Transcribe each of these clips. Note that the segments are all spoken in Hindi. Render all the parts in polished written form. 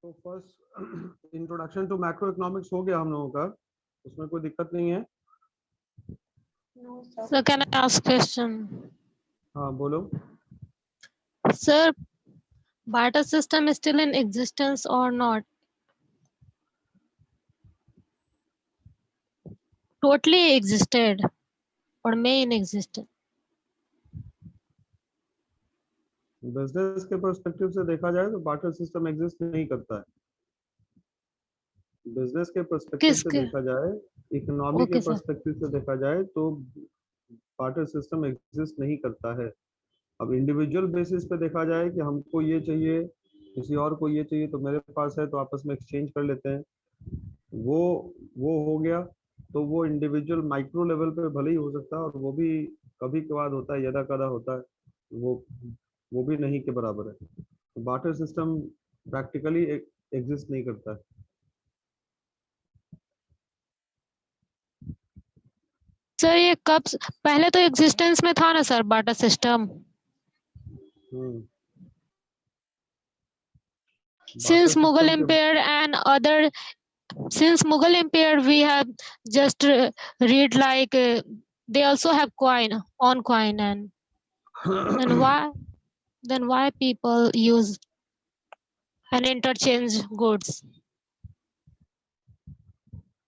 तो first introduction to macroeconomics हो गया हम लोगों का, उसमें कोई दिक्कत नहीं है। Sir, can I ask question? हाँ बोलो। Sir, barter system is still in existence or not? Totally existed or may in existence? Business के पर्सपेक्टिव से देखा जाए तो बार्टर सिस्टम एग्जिस्ट नहीं करता है। बिजनेस के पर्सपेक्टिव से किसके? देखा जाए, इकोनॉमी के Okay, sir. पर्सपेक्टिव से देखा जाए तो बार्टर सिस्टम एग्जिस्ट नहीं करता है। अब इंडिविजुअल बेसिस पे देखा जाए कि हमको ये चाहिए, किसी और को ये चाहिए, तो मेरे पास है तो आपस में एक्सचेंज कर लेते हैं, वो वो हो गया। तो वो इंडिविजुअल माइक्रो लेवल पे भले ही हो सकता है, और वो भी कभी कभार होता है, यदा कदा होता है, वो वो भी नहीं के बराबर है। बार्टर सिस्टम प्रैक्टिकली एग्जिस्ट नहीं करता है। सर ये कब पहले तो एग्जिस्टेंस में था ना sir barter system? Barter Since Mughal system के Empire and other, since Mughal Empire we have just read like they also have coin on coin, and then why people use and interchange goods?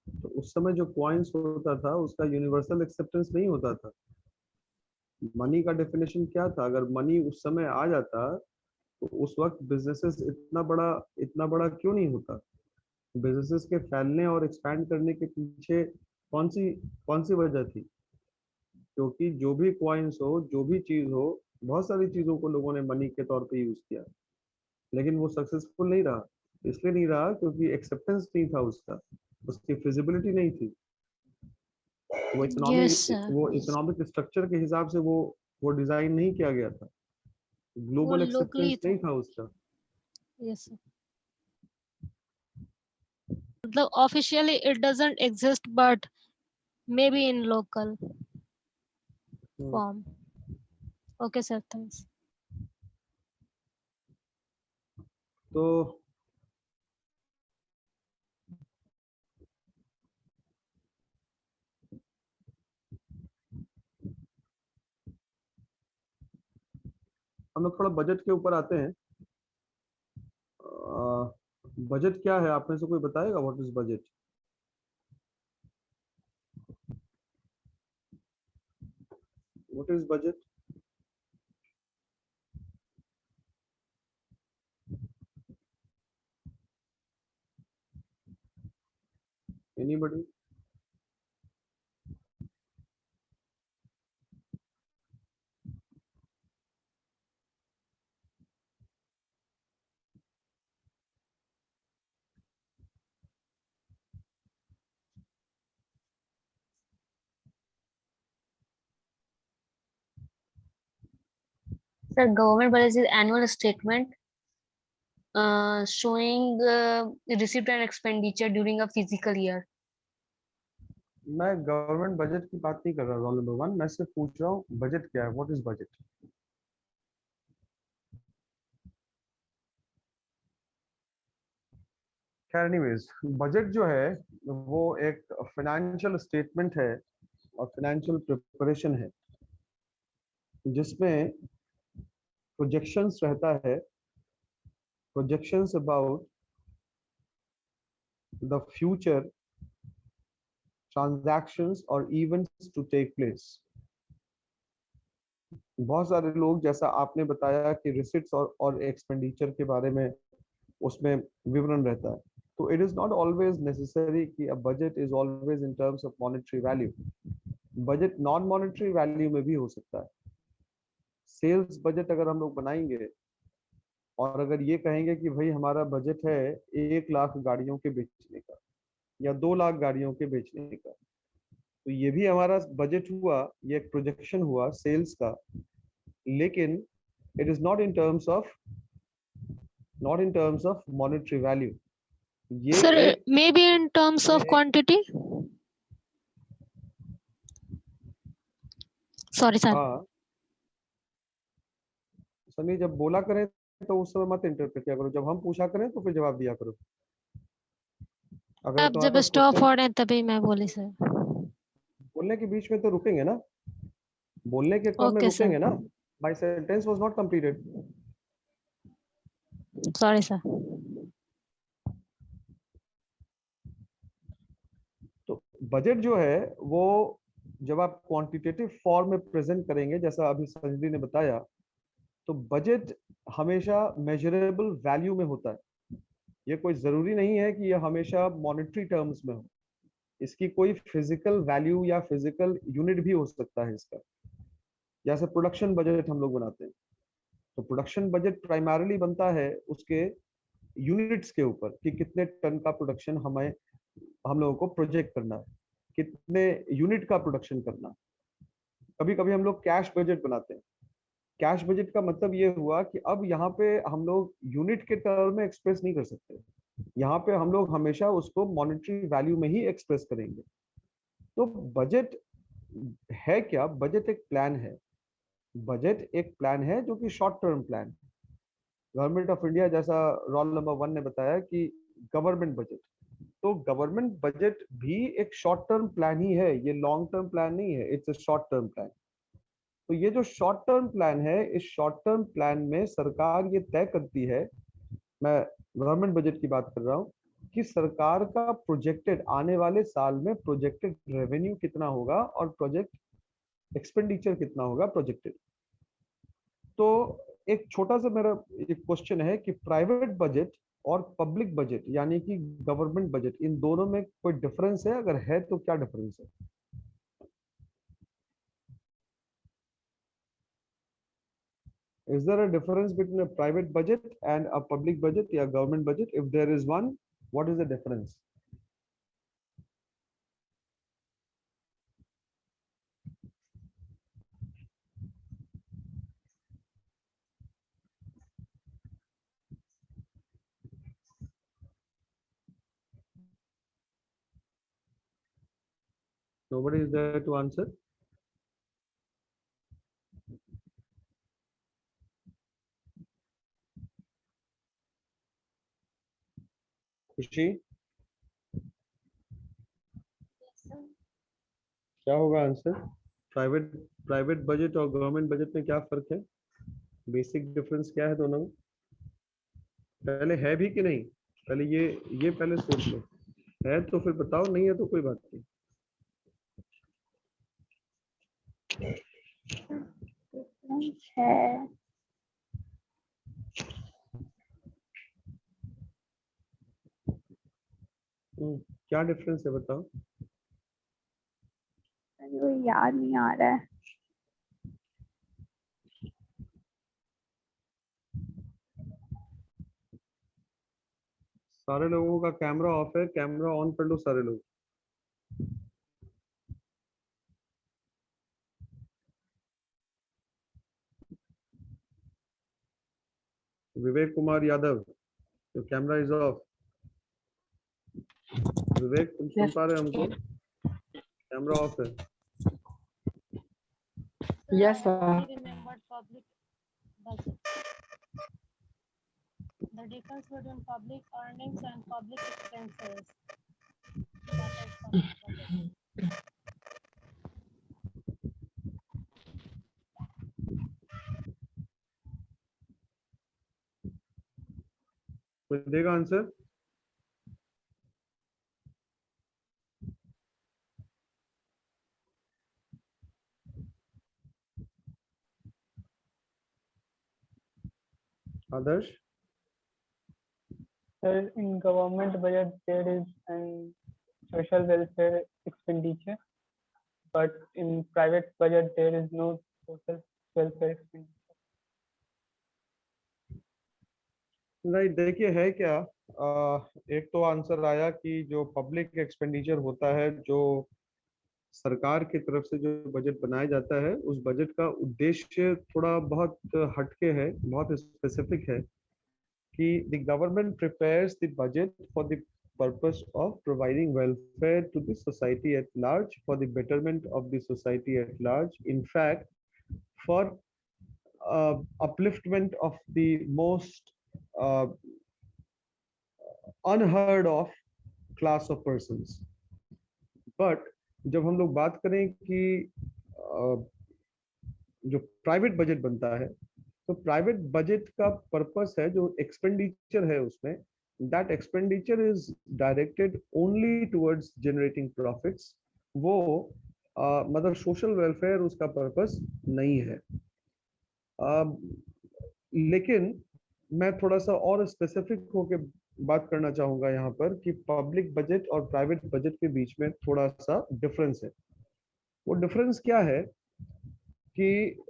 तो उस समय जो कॉइन्स होता था उसका यूनिवर्सल एक्सेप्टेंस नहीं होता था। मनी का डेफिनेशन क्या था? अगर मनी उस समय आ जाता तो उस वक्त बिजनेसेस इतना बड़ा क्यों नहीं होता? बिजनेसेस के फैलने और एक्सपैंड करने के पीछे कौन सी वजह थी? क्योंकि जो भी कॉइन्स हो, जो भी चीज हो, बहुत सारी चीजों को लोगों ने मनी के तौर पे यूज किया, लेकिन वो सक्सेसफुल नहीं रहा। इसलिए नहीं रहा क्योंकि एक्सेप्टेंस नहीं था उसका, उसकी फिजिबिलिटी नहीं थी। Yes, sir. वो इकोनॉमिक स्ट्रक्चर के हिसाब से वो डिजाइन नहीं किया गया था। वो ग्लोबल locally एक्सेप्टेंस था. नहीं था उसका। Yes, sir. मतलब officially it doesn't exist, but maybe in local form. Okay, sir. Thanks. तो हम लोग थोड़ा बजट के ऊपर आते हैं। बजट क्या है? आप में से कोई बताएगा what is budget? What is budget? Anybody? Sir, government budget is annual statement showing receipt and expenditure during a fiscal year. मैं गवर्नमेंट बजट की बात नहीं कर रहा, रोल नंबर 1। मैं सिर्फ पूछ रहा हूँ बजट क्या है, व्हाट इज बजट? खैर एनीवेज, बजट जो है वो एक फाइनेंशियल स्टेटमेंट है और फाइनेंशियल प्रिपरेशन है, जिसमें प्रोजेक्शंस रहता है, projections about the future transactions और इवेंट्स टू टेक प्लेस। बहुत सारे लोग, जैसा आपने बताया कि रिसिट्स और एक्सपेंडिचर के बारे में उसमें विवरण रहता है, तो it is not always necessary कि a budget is always in terms of monetary value. Budget non monetary value में भी हो सकता है। सेल्स बजट अगर हम लोग बनाएंगे और अगर ये कहेंगे कि भाई हमारा बजट है 1 लाख गाड़ियों के बेचने का या 2 लाख गाड़ियों के बेचने का, तो ये भी हमारा बजट हुआ, ये एक प्रोजेक्शन हुआ सेल्स का, लेकिन it is not in terms of monetary value. ये Sir, एक maybe in terms ये of एक quantity. Sorry, sir. हाँ सनी, जब बोला करें तो उस समय मत इंटरप्रेट किया करो, जब हम पूछा करें तो फिर जवाब दिया करो। अगर आप तुम्हारे जब पास स्टॉप क्वेश्चन, हो रहे हैं तभी मैं बोली सर। बोलने के बीच में तो रुकेंगे ना, बोलने के क्रम में ओके सर, रुकेंगे ना। My sentence was not completed. Sorry sir. तो बजट जो है वो जब आप क्वांटिटेटिव फॉर्म में प्रेजेंट करेंगे, जैसा अभी संजय ने बताया, तो बजट हमेशा मेजरेबल वैल्यू में होता है। ये कोई जरूरी नहीं है कि ये हमेशा मॉनेटरी टर्म्स में हो, इसकी कोई फिजिकल वैल्यू या फिजिकल यूनिट भी हो सकता है इसका। जैसे प्रोडक्शन बजट हम लोग बनाते हैं, तो प्रोडक्शन बजट प्राइमरली बनता है उसके यूनिट्स के ऊपर कि कितने टन का प्रोडक्शन हमें, हम लोगों को प्रोजेक्ट करना है, कितने यूनिट का प्रोडक्शन करना है। कभी कभी हम लोग कैश बजट बनाते हैं। कैश बजट का मतलब ये हुआ कि अब यहाँ पे हम लोग यूनिट के टर्म में एक्सप्रेस नहीं कर सकते, यहाँ पे हम लोग हमेशा उसको मॉनेटरी वैल्यू में ही एक्सप्रेस करेंगे। तो बजट है क्या? बजट एक प्लान है। बजट एक प्लान है जो कि short term plan. Government of India, जैसा रोल नंबर 1 ने बताया कि गवर्नमेंट बजट, तो गवर्नमेंट बजट भी एक शॉर्ट टर्म प्लान ही है, ये लॉन्ग टर्म प्लान नहीं है, it's a short term plan. तो ये जो शॉर्ट टर्म प्लान है, इस शॉर्ट टर्म प्लान में सरकार ये तय करती है, मैं गवर्नमेंट बजट की बात कर रहा हूँ, कि सरकार का प्रोजेक्टेड आने वाले साल में प्रोजेक्टेड रेवेन्यू कितना होगा और प्रोजेक्ट एक्सपेंडिचर कितना होगा प्रोजेक्टेड। तो एक छोटा सा मेरा एक क्वेश्चन है कि प्राइवेट बजट और पब्लिक बजट यानी कि गवर्नमेंट बजट, इन दोनों में कोई डिफरेंस है? अगर है तो क्या डिफरेंस है? Is there a difference between a private budget and a public budget या government budget? If there is one, what is the difference? Nobody is there to answer. खुशी, क्या होगा आंसर? प्राइवेट प्राइवेट बजट और गवर्नमेंट बजट में क्या फर्क है? बेसिक डिफरेंस क्या है दोनों में? पहले है भी कि नहीं? पहले ये पहले सोच लो, है तो फिर बताओ, नहीं है तो कोई बात नहीं। है क्या डिफरेंस है बताओ? वो याद नहीं आ रहा है। सारे लोगों का कैमरा ऑफ है, कैमरा ऑन कर लो सारे लोग। विवेक कुमार यादव, तो कैमरा इज ऑफ। विवेक, तुम सुन पा रहे हो हमको? कैमरा ऑफ है। Yes, sir. Remembered public budget. The difference between public earnings and public expenses. That is public budget. कोई देगा answer? Adarsh? Sir, in government budget there is an social welfare expenditure, but in private budget there is no social welfare expenditure. नहीं, देखिए है क्या, एक तो आंसर आया कि जो पब्लिक एक्सपेंडिचर होता है, जो सरकार की तरफ से जो बजट बनाया जाता है, उस बजट का उद्देश्य थोड़ा बहुत हटके है, बहुत स्पेसिफिक है कि the government prepares the budget for the purpose of providing welfare to the society at large, for the betterment of the society at large. In fact, for upliftment of the most uh, unheard of class of persons. But जब हम लोग बात करें कि जो प्राइवेट बजट बनता है, तो प्राइवेट बजट का पर्पस है, जो एक्सपेंडिचर है उसमें, that expenditure is directed only towards generating profits. वो मतलब सोशल वेलफेयर उसका पर्पस नहीं है। लेकिन मैं थोड़ा सा और स्पेसिफिक होके बात करना चाहूंगा यहाँ पर कि पब्लिक बजट और प्राइवेट बजट के बीच में थोड़ा सा डिफरेंस है। वो डिफरेंस क्या है कि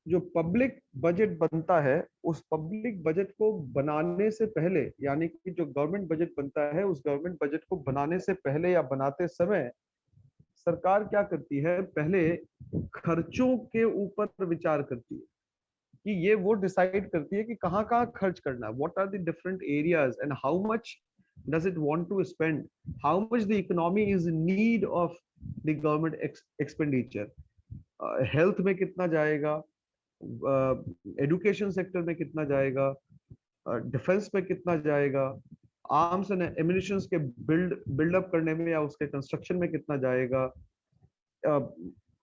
जो पब्लिक बजट बनता है, उस पब्लिक बजट को बनाने से पहले, यानी कि जो गवर्नमेंट बजट बनता है, उस गवर्नमेंट बजट को बनाने से पहले या बनाते समय सरकार क्या करती है, पहले खर्चों के ऊपर विचार करती है कि ये वो डिसाइड करती है कि कहाँ कहाँ खर्च करना है, what are the different areas and how much does it want to spend, how much the economy is in need of the government expenditure, health में कितना जाएगा, एजुकेशन सेक्टर में कितना जाएगा, डिफेंस में कितना जाएगा, आर्म्स एंड एम्युनिशंस के बिल्डअप करने में या उसके कंस्ट्रक्शन में कितना जाएगा,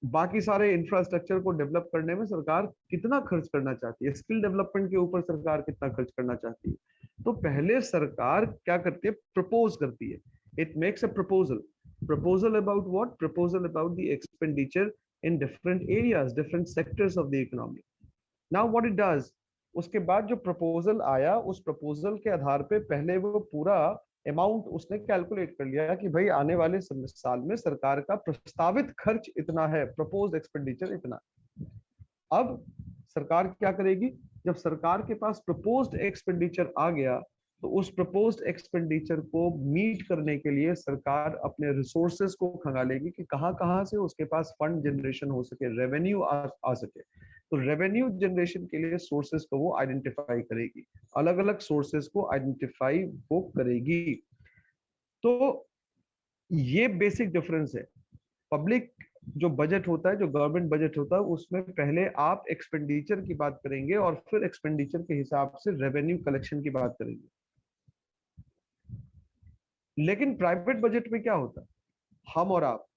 बाकी सारे इंफ्रास्ट्रक्चर को डेवलप करने में सरकार कितना खर्च करना चाहती है, स्किल डेवलपमेंट के ऊपर सरकार कितना खर्च करना चाहती है। तो पहले सरकार क्या करती है, प्रपोज करती है, it makes a proposal about what, proposal about the expenditure in different areas, different sectors of the economy. Now what it does, उसके बाद जो प्रपोजल आया, उस प्रपोजल के आधार पे पहले वो पूरा अमाउंट उसने कैलकुलेट कर लिया कि भाई आने वाले साल में सरकार का प्रस्तावित खर्च इतना है, प्रपोज्ड एक्सपेंडिचर इतना। अब सरकार क्या करेगी, जब सरकार के पास प्रपोज्ड एक्सपेंडिचर आ गया, तो उस प्रपोज्ड एक्सपेंडिचर को मीट करने के लिए सरकार अपने रिसोर्सेज को खंगालेगी कि कहाँ कहाँ से उसके पास फंड जनरेशन हो सके, रेवेन्यू आ सके। तो रेवेन्यू जनरेशन के लिए सोर्सेज को वो आइडेंटिफाई करेगी, अलग अलग सोर्सेज को आइडेंटिफाई वो करेगी। तो ये बेसिक डिफरेंस है। पब्लिक जो बजट होता है, जो गवर्नमेंट बजट होता है, उसमें पहले आप एक्सपेंडिचर की बात करेंगे और फिर एक्सपेंडिचर के हिसाब से रेवेन्यू कलेक्शन की बात करेंगे। लेकिन प्राइवेट बजट में क्या होता है, हम और आप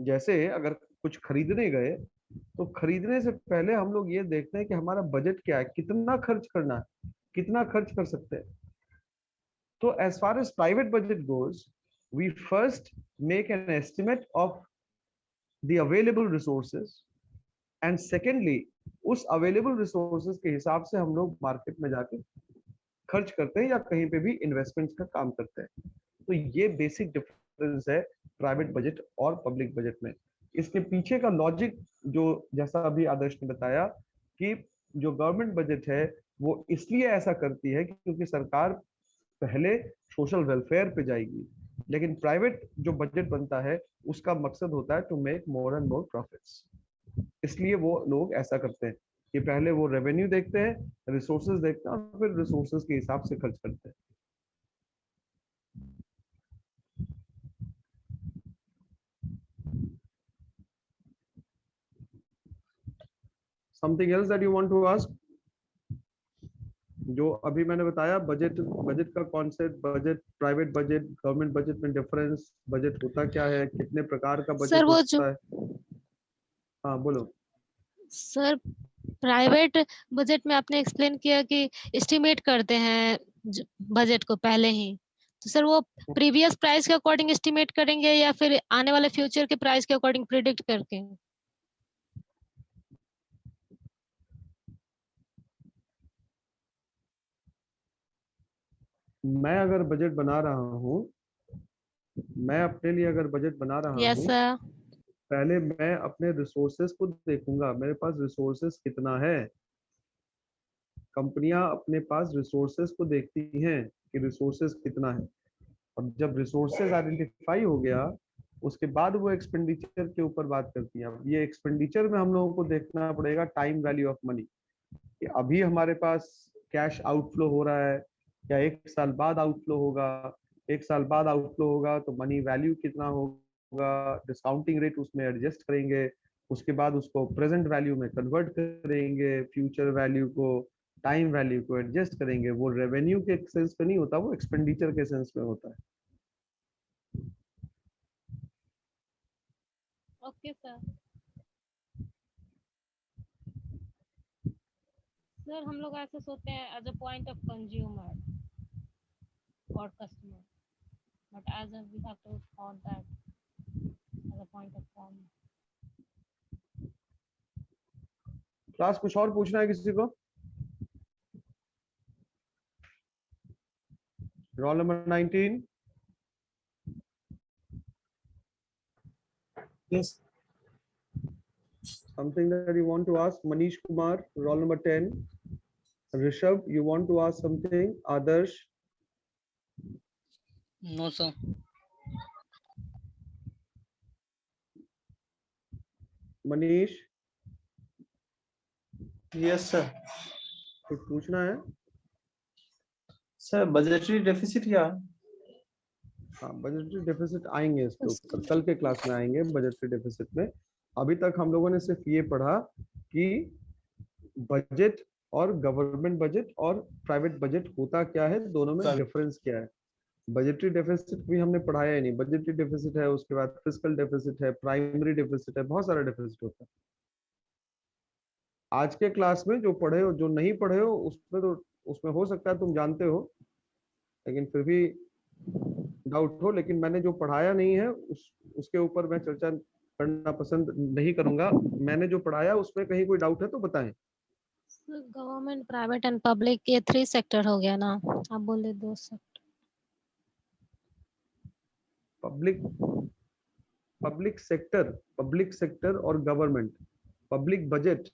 जैसे अगर कुछ खरीदने गए, तो खरीदने से पहले हम लोग ये देखते हैं कि हमारा बजट क्या है, कितना खर्च करना है, कितना खर्च कर सकते हैं। तो as far as private budget goes, we first make an estimate of the available resources, and secondly उस available resources के हिसाब से हम लोग मार्केट में जाके खर्च करते हैं या कहीं पे भी इन्वेस्टमेंट्स का काम करते हैं। तो ये बेसिक डिफरेंस है प्राइवेट बजट और पब्लिक बजट में। इसके पीछे का लॉजिक जो जैसा अभी आदर्श ने बताया कि जो गवर्नमेंट बजट है वो इसलिए ऐसा करती है क्योंकि सरकार पहले सोशल वेलफेयर पे जाएगी, लेकिन प्राइवेट जो बजट बनता है उसका मकसद होता है to make more and more profits. इसलिए वो लोग ऐसा करते हैं कि पहले वो रेवेन्यू देखते हैं, रिसोर्सेज देखते हैं और फिर रिसोर्सेज के हिसाब से खर्च करते हैं। Something else that you want to ask? जो अभी मैंने बताया बजट का concept, budget, private budget, government budget में डिफरेंस, बजट होता क्या है, कितने प्रकार का बजट सर वो जो होता है। हाँ बोलो। सर प्राइवेट बजट में आपने एक्सप्लेन किया कि एस्टिमेट करते हैं बजट को पहले ही, तो सर वो प्रीवियस प्राइस के अकॉर्डिंग एस्टिमेट करेंगे या फिर आने वाले फ्यूचर के प्राइस के अकॉर्डिंग प्रिडिक्ट करके? मैं अगर बजट बना रहा हूँ, मैं अपने लिए अगर बजट बना रहा यस हूँ, सर। पहले मैं अपने रिसोर्सेज को देखूंगा, मेरे पास रिसोर्सेज कितना है। कंपनियां अपने पास रिसोर्सेज को देखती हैं कि रिसोर्सेज कितना है, और जब रिसोर्सेज आइडेंटिफाई हो गया उसके बाद वो एक्सपेंडिचर के ऊपर बात करती है। अब ये एक्सपेंडिचर में हम लोगों को देखना पड़ेगा टाइम वैल्यू ऑफ मनी, कि अभी हमारे पास कैश आउटफ्लो हो रहा है या एक साल बाद आउटफ्लो होगा। एक साल बाद आउटफ्लो होगा तो मनी वैल्यू कितना होगा, डिस्काउंटिंग रेट उसमें एडजस्ट करेंगे, उसके बाद उसको प्रेजेंट वैल्यू में कन्वर्ट करेंगे, फ्यूचर वैल्यू को, टाइम वैल्यू को एडजस्ट करेंगे। वो रेवेन्यू के सेंस में नहीं होता, वो एक्सपेंडिचर के सेंस में होता है। Okay sir. सर हम लोग ऐसे सोचते हैं as a point of consumer और customer, but as a we have to thought that as a point of form. Class कुछ और पूछना है किसी को? Roll number 19। Yes. Something that you want to ask? Manish Kumar, roll number 10. Rishabh, you want to ask something? Adarsh, No, sir. Manish, yes sir. कुछ पूछना है? सर बजटरी डेफिसिट या हाँ, बजटरी डेफिसिट आएंगे इसके ऊपर, कल के क्लास में आएंगे बजटरी डेफिसिट में। अभी तक हम लोगों ने सिर्फ ये पढ़ा कि बजट और गवर्नमेंट बजट और प्राइवेट बजट होता क्या है, दोनों में डिफरेंस क्या है। बजटरी डेफिसिट भी हमने पढ़ाया ही नहीं। बजटरी डेफिसिट है, उसके बाद फिस्कल डेफिसिट है, प्राइमरी डेफिसिट है, बहुत सारा डेफिसिट होता है। आज के क्लास में जो पढ़े हो, जो नहीं पढ़े हो, उसमें हो सकता है तुम जानते हो, लेकिन फिर भी डाउट हो। लेकिन मैंने जो पढ़ाया नहीं है उसके ऊपर मैं चर्चा करना पसंद नहीं करूंगा। मैंने जो पढ़ाया उसमें कहीं कोई डाउट है तो बताएं। गवर्नमेंट, प्राइवेट एंड पब्लिक, ये 3 सेक्टर हो गया ना, आप बोले 2 सेक्टर। पब्लिक सेक्टर और government. Public budget,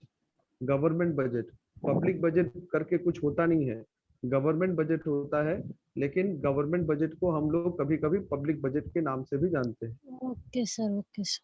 government budget. Public budget करके कुछ होता नहीं है, गवर्नमेंट बजट होता है। लेकिन गवर्नमेंट बजट को हम लोग कभी कभी पब्लिक बजट के नाम से भी जानते हैं। Okay sir, okay sir.